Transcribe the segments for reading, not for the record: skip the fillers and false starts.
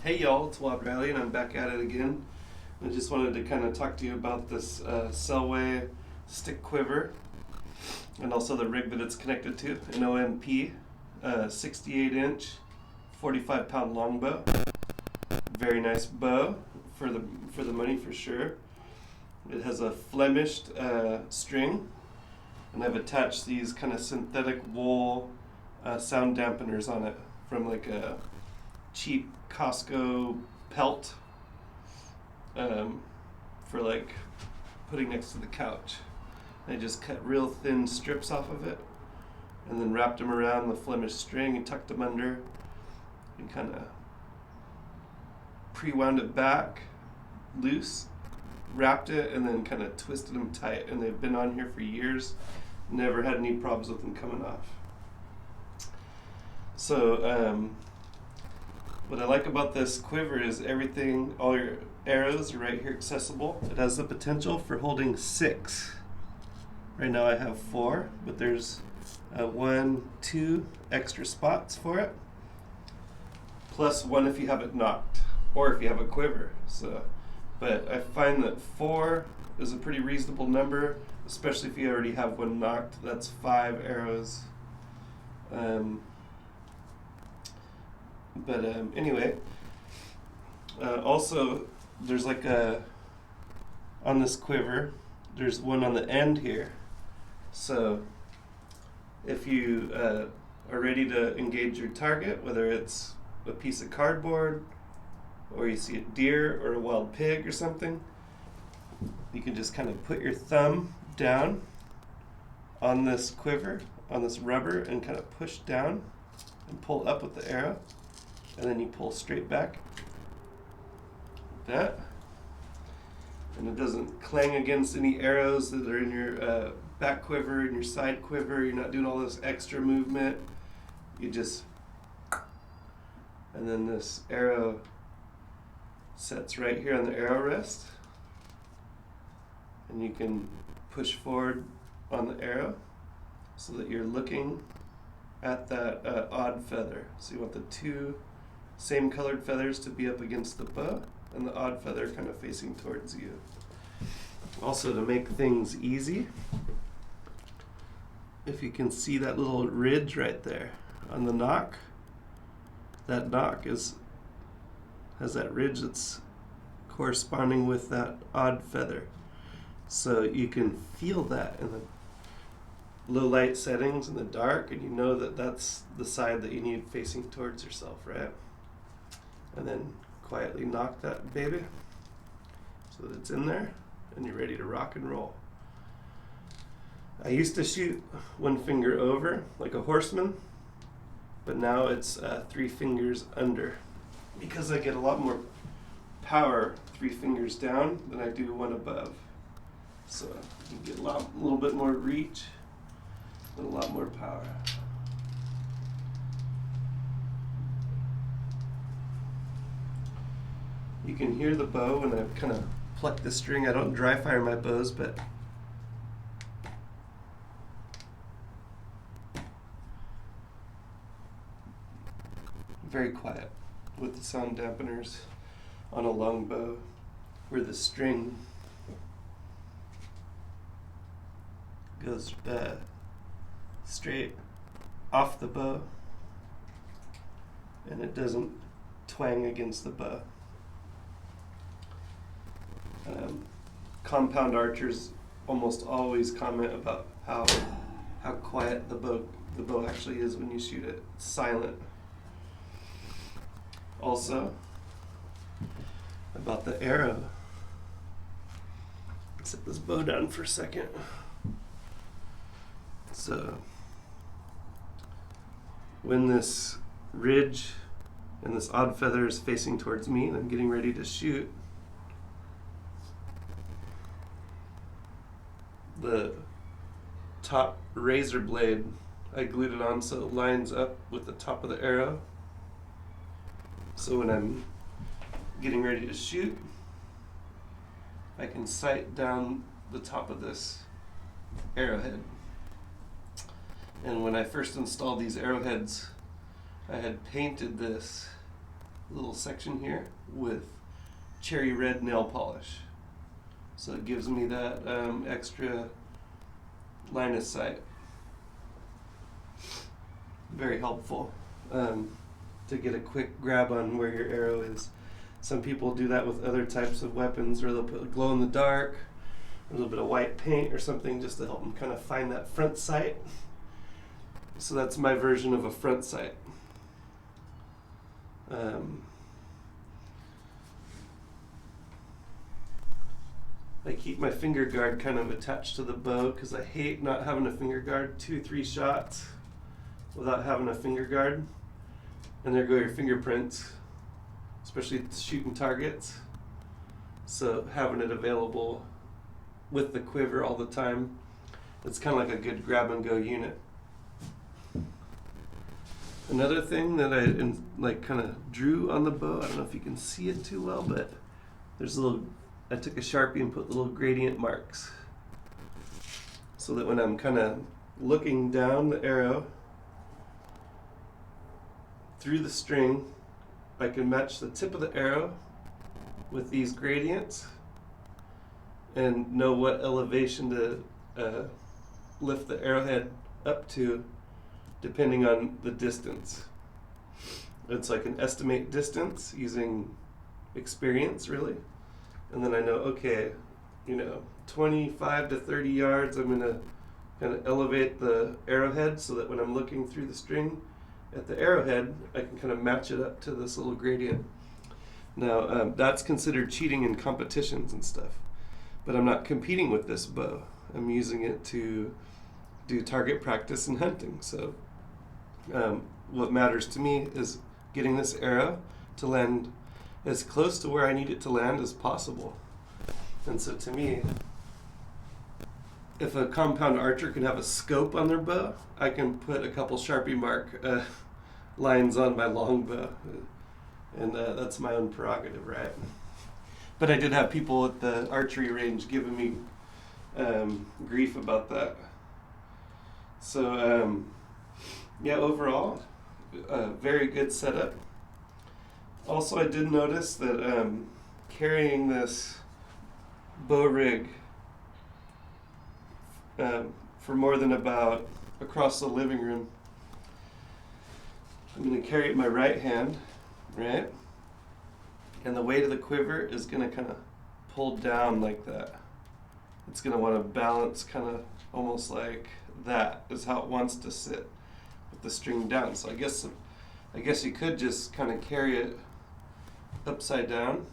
Hey y'all, it's Wad Riley and I'm back at it again. I just wanted to kind of talk to you about this Selway stick quiver and also the rig that it's connected to, an OMP 68 inch 45 pound longbow. Very nice bow for the money for sure. It has a Flemished string, and I've attached these kind of synthetic wool sound dampeners on it from like a cheap Costco pelt for like putting next to the couch. I just cut real thin strips off of it and then wrapped them around the Flemish string and tucked them under and kind of pre-wound it back loose, wrapped it, and then kind of twisted them tight, and they've been on here for years. Never had any problems with them coming off. So what I like about this quiver is everything, all your arrows are right here accessible. It has the potential for holding 6. Right now I have 4, but there's 2 extra spots for it, plus 1 if you have it knocked, or if you have a quiver. But I find that 4 is a pretty reasonable number, especially if you already have one knocked. That's 5 arrows. Anyway, also there's like on this quiver, there's one on the end here. So if you are ready to engage your target, whether it's a piece of cardboard or you see a deer or a wild pig or something, you can just kind of put your thumb down on this quiver, on this rubber, and kind of push down and pull up with the arrow, and then you pull straight back like that, and it doesn't clang against any arrows that are in your back quiver and your side quiver. You're not doing all this extra movement. You just, and then this arrow sets right here on the arrow rest, and you can push forward on the arrow so that you're looking at that odd feather. So you want the 2 same colored feathers to be up against the bow and the odd feather kind of facing towards you. Also, to make things easy, if you can see that little ridge right there on the knock, that knock has that ridge that's corresponding with that odd feather. So you can feel that in the low light settings in the dark, and you know that that's the side that you need facing towards yourself, right? And then quietly knock that baby so that it's in there and you're ready to rock and roll. I used to shoot 1 finger over like a horseman, but now it's 3 fingers under, because I get a lot more power 3 fingers down than I do 1 above. So you get a little bit more reach and a lot more power. You can hear the bow when I kind of pluck the string. I don't dry fire my bows, but very quiet with the sound dampeners on a long bow, where the string goes straight off the bow and it doesn't twang against the bow. Compound archers almost always comment about how quiet the bow actually is when you shoot it. It's silent. Also, about the arrow. Set this bow down for a second. So, when this ridge and this odd feather is facing towards me and I'm getting ready to shoot, the top razor blade, I glued it on so it lines up with the top of the arrow. So when I'm getting ready to shoot, I can sight down the top of this arrowhead. And when I first installed these arrowheads, I had painted this little section here with cherry red nail polish. So it gives me that extra line of sight. Very helpful to get a quick grab on where your arrow is. Some people do that with other types of weapons, or they'll put glow in the dark, a little bit of white paint or something just to help them kind of find that front sight. So that's my version of a front sight. I keep my finger guard kind of attached to the bow because I hate not having a finger guard. 2-3 shots without having a finger guard, and there go your fingerprints, especially shooting targets. So having it available with the quiver all the time, it's kind of like a good grab and go unit. Another thing that I kind of drew on the bow, I don't know if you can see it too well, but there's I took a Sharpie and put little gradient marks so that when I'm kind of looking down the arrow through the string, I can match the tip of the arrow with these gradients and know what elevation to lift the arrowhead up to depending on the distance. And so I can estimate distance using experience, really. And then I know, okay, 25 to 30 yards, I'm gonna kind of elevate the arrowhead so that when I'm looking through the string at the arrowhead, I can kind of match it up to this little gradient. Now, that's considered cheating in competitions and stuff, but I'm not competing with this bow. I'm using it to do target practice and hunting. So what matters to me is getting this arrow to land as close to where I need it to land as possible. And so to me, if a compound archer can have a scope on their bow, I can put a couple Sharpie mark lines on my longbow. And that's my own prerogative, right? But I did have people at the archery range giving me grief about that. So yeah, overall, very good setup. Also, I did notice that carrying this bow rig for more than about across the living room, I'm going to carry it in my right hand, right? And the weight of the quiver is going to kind of pull down like that. It's going to want to balance kind of almost like that is how it wants to sit with the string down. So I guess you could just kind of carry it upside down,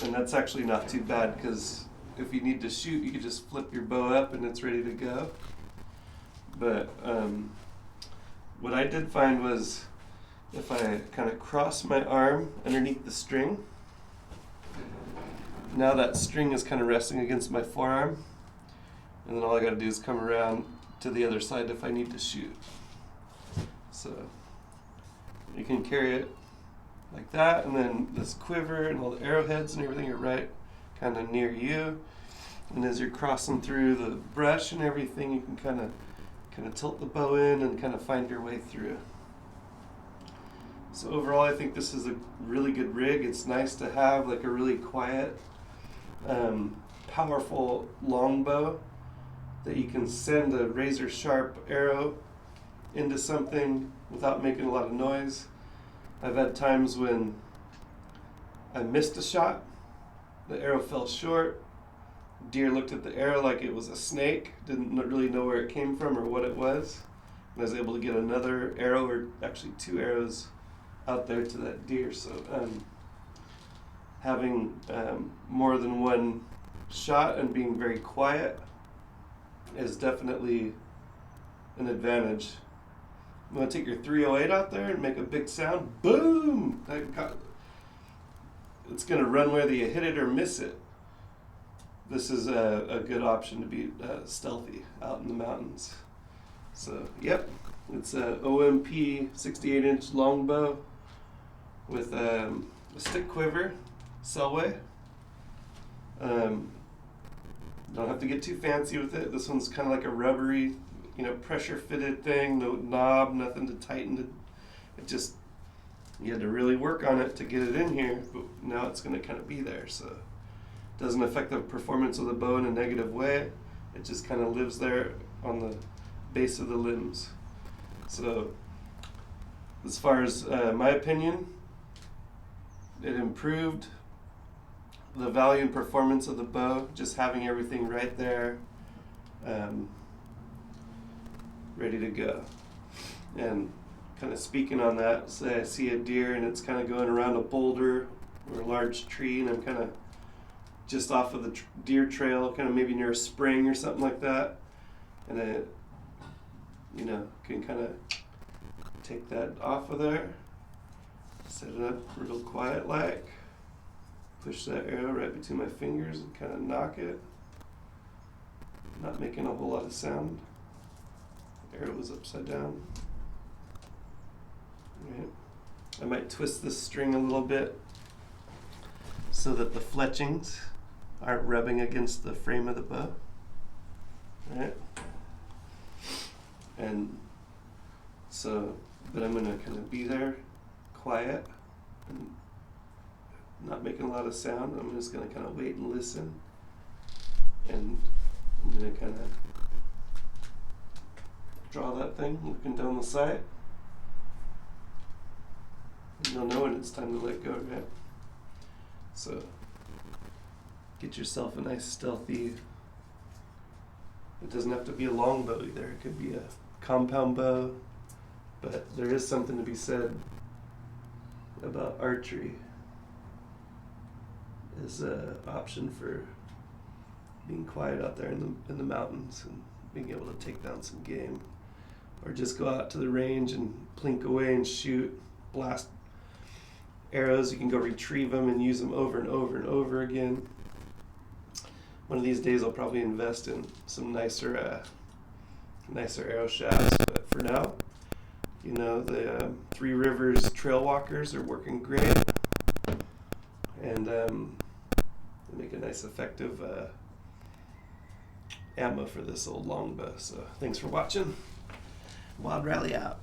and that's actually not too bad because if you need to shoot, you could just flip your bow up and it's ready to go. But what I did find was if I kind of cross my arm underneath the string, now that string is kind of resting against my forearm, and then all I got to do is come around to the other side if I need to shoot. So you can carry it like that, and then this quiver and all the arrowheads and everything are right kind of near you. And as you're crossing through the brush and everything, you can kind of tilt the bow in and kind of find your way through. So overall, I think this is a really good rig. It's nice to have like a really quiet, powerful longbow that you can send a razor sharp arrow into something without making a lot of noise. I've had times when I missed a shot, the arrow fell short, deer looked at the arrow like it was a snake, didn't really know where it came from or what it was, and I was able to get another arrow, or actually 2 arrows, out there to that deer. So having more than one shot and being very quiet is definitely an advantage. You want to take your 308 out there and make a big sound, boom! It's going to run whether you hit it or miss it. This is a good option to be stealthy out in the mountains. So, yep, it's a OMP 68-inch longbow with a stick quiver, Selway. Don't have to get too fancy with it. This one's kind of like a rubbery, pressure fitted thing, no knob, nothing to tighten it. It just you had to really work on it to get it in here, but now it's going to kind of be there. So it doesn't affect the performance of the bow in a negative way. It just kind of lives there on the base of the limbs. So as far as my opinion, it improved the value and performance of the bow, just having everything right there, ready to go. And kind of speaking on that, say I see a deer and it's kind of going around a boulder or a large tree, and I'm kind of just off of the deer trail, kind of maybe near a spring or something like that, and I, can kind of take that off of there, set it up real quiet like, push that arrow right between my fingers and kind of knock it, not making a whole lot of sound. The arrow was upside down. Right. I might twist this string a little bit so that the fletchings aren't rubbing against the frame of the bow. Right? And so, but I'm going to kind of be there, quiet, and not making a lot of sound. I'm just going to kind of wait and listen. And I'm going to kind of draw that thing, looking down the sight. You'll know when it's time to let go, right? So get yourself a nice stealthy, it doesn't have to be a long bow either, it could be a compound bow, but there is something to be said about archery as an option for being quiet out there in the mountains and being able to take down some game, or just go out to the range and plink away and shoot, blast arrows. You can go retrieve them and use them over and over and over again. One of these days I'll probably invest in some nicer arrow shafts, but for now, the Three Rivers Trail Walkers are working great, and they make a nice effective ammo for this old longbow. So thanks for watching. Wild Rally out.